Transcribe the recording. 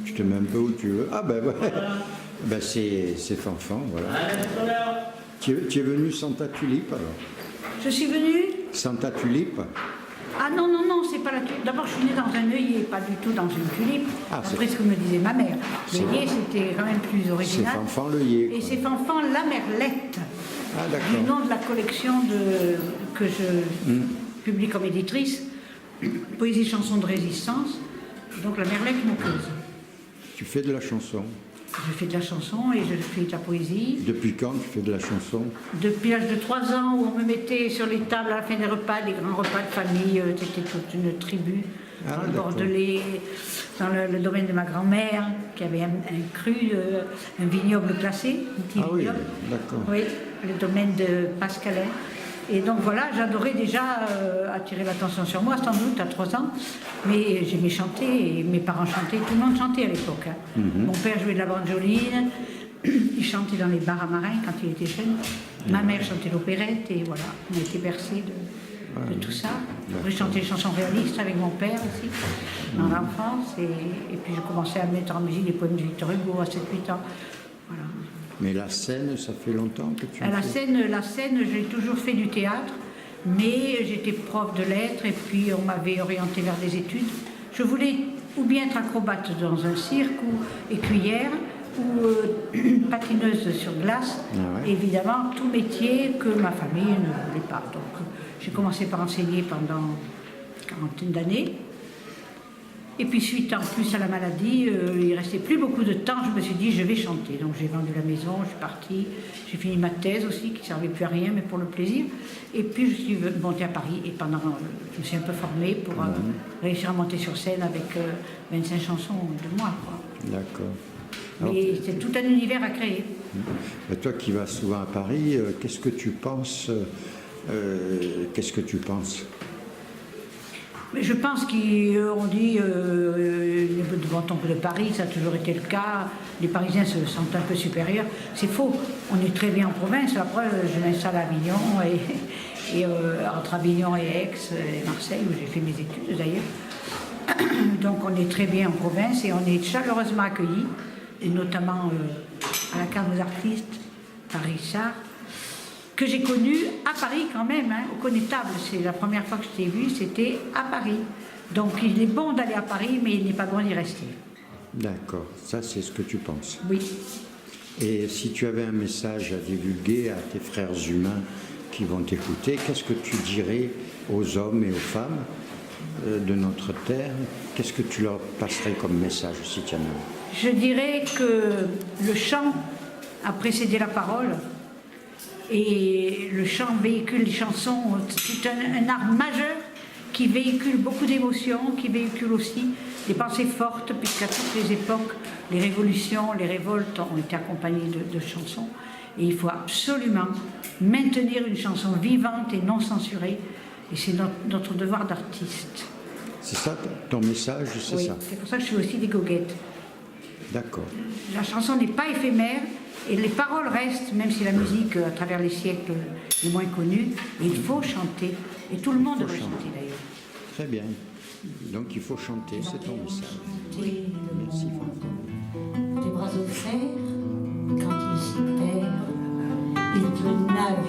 Je te mets un peu où tu veux. Ah ben ouais. Ben c'est Fanfan, voilà. Tu es venu Santa Tulipe alors? Je suis venue. Santa Tulipe? Ah non, non, non, c'est pas la tulipe. D'abord, je suis née dans un œillet, pas du tout dans une tulipe. Ah, après ce que me disait ma mère. L'œillet, c'était quand même plus original. C'est Fanfan l'œillet. Et c'est Fanfan la Merlette. Ah d'accord. Du nom de la collection que je publie comme éditrice, Poésie, chansons de résistance, donc la Merlette moqueuse. Tu fais de la chanson? Je fais de la chanson et je fais de la poésie. Depuis quand tu fais de la chanson? Depuis l'âge de 3 ans, où on me mettait sur les tables à la fin des repas, des grands repas de famille, c'était toute une tribu, dans le Bordelais, dans le domaine de ma grand-mère, qui avait un cru, un vignoble classé, un petit vignoble. Oui, d'accord. Oui, le domaine de Pascalin. Et donc voilà, j'adorais déjà attirer l'attention sur moi, sans doute, à 3 ans. Mais j'aimais chanter, et mes parents chantaient, tout le monde chantait à l'époque. Hein. Mon père jouait de la banjoline, il chantait dans les bars à Marins quand il était jeune. Ma mère chantait l'opérette, et voilà, on était bercés de tout ça. J'ai chanté des chansons réalistes avec mon père aussi, dans l'enfance. Et puis je commençais à mettre en musique les poèmes de Victor Hugo à 7-8 ans. Voilà. Mais la scène, ça fait longtemps que tu la scène, j'ai toujours fait du théâtre, mais j'étais prof de lettres et puis on m'avait orientée vers des études. Je voulais ou bien être acrobate dans un cirque ou écuyère ou patineuse sur glace. Ah ouais. Évidemment, tout métier que ma famille ne voulait pas. Donc j'ai commencé par enseigner pendant une quarantaine d'années. Et puis suite en plus à la maladie, il ne restait plus beaucoup de temps, je me suis dit je vais chanter. Donc j'ai vendu la maison, je suis partie, j'ai fini ma thèse aussi qui ne servait plus à rien mais pour le plaisir. Et puis je suis montée à Paris et je me suis un peu formée pour réussir à monter sur scène avec 25 chansons de moi. D'accord. Mais c'est tout un univers à créer. Et toi qui vas souvent à Paris, qu'est-ce que tu penses Je pense qu'on dit les bon temps de Paris, ça a toujours été le cas. Les Parisiens se sentent un peu supérieurs. C'est faux. On est très bien en province. Après, je m'installe à Avignon et entre Avignon et Aix et Marseille, où j'ai fait mes études d'ailleurs. Donc on est très bien en province et on est chaleureusement accueillis, et notamment à la Cave des Artistes, par Richard, que j'ai connu à Paris quand même, hein, au Connétable. C'est la première fois que je t'ai vu, c'était à Paris. Donc il est bon d'aller à Paris, mais il n'est pas bon d'y rester. D'accord, ça c'est ce que tu penses. Oui. Et si tu avais un message à divulguer à tes frères humains qui vont t'écouter, qu'est-ce que tu dirais aux hommes et aux femmes de notre terre? Qu'est-ce que tu leur passerais comme message si tu en as? Je dirais que le chant a précédé la parole. Et le chant véhicule les chansons, c'est un art majeur qui véhicule beaucoup d'émotions, qui véhicule aussi des pensées fortes, puisqu'à toutes les époques, les révolutions, les révoltes ont été accompagnées de chansons. Et il faut absolument maintenir une chanson vivante et non censurée. Et c'est notre devoir d'artiste. C'est ça, ton message, c'est ça? Oui, c'est pour ça que je fais aussi des goguettes. D'accord. La chanson n'est pas éphémère. Et les paroles restent, même si la musique, à travers les siècles, est moins connue. Il faut chanter. Et tout le monde doit chanter, d'ailleurs. Très bien. Donc il faut chanter, c'est ton message. Oui. Merci, Fanfan. Des bras offerts, quand il s'y perd, il peut nager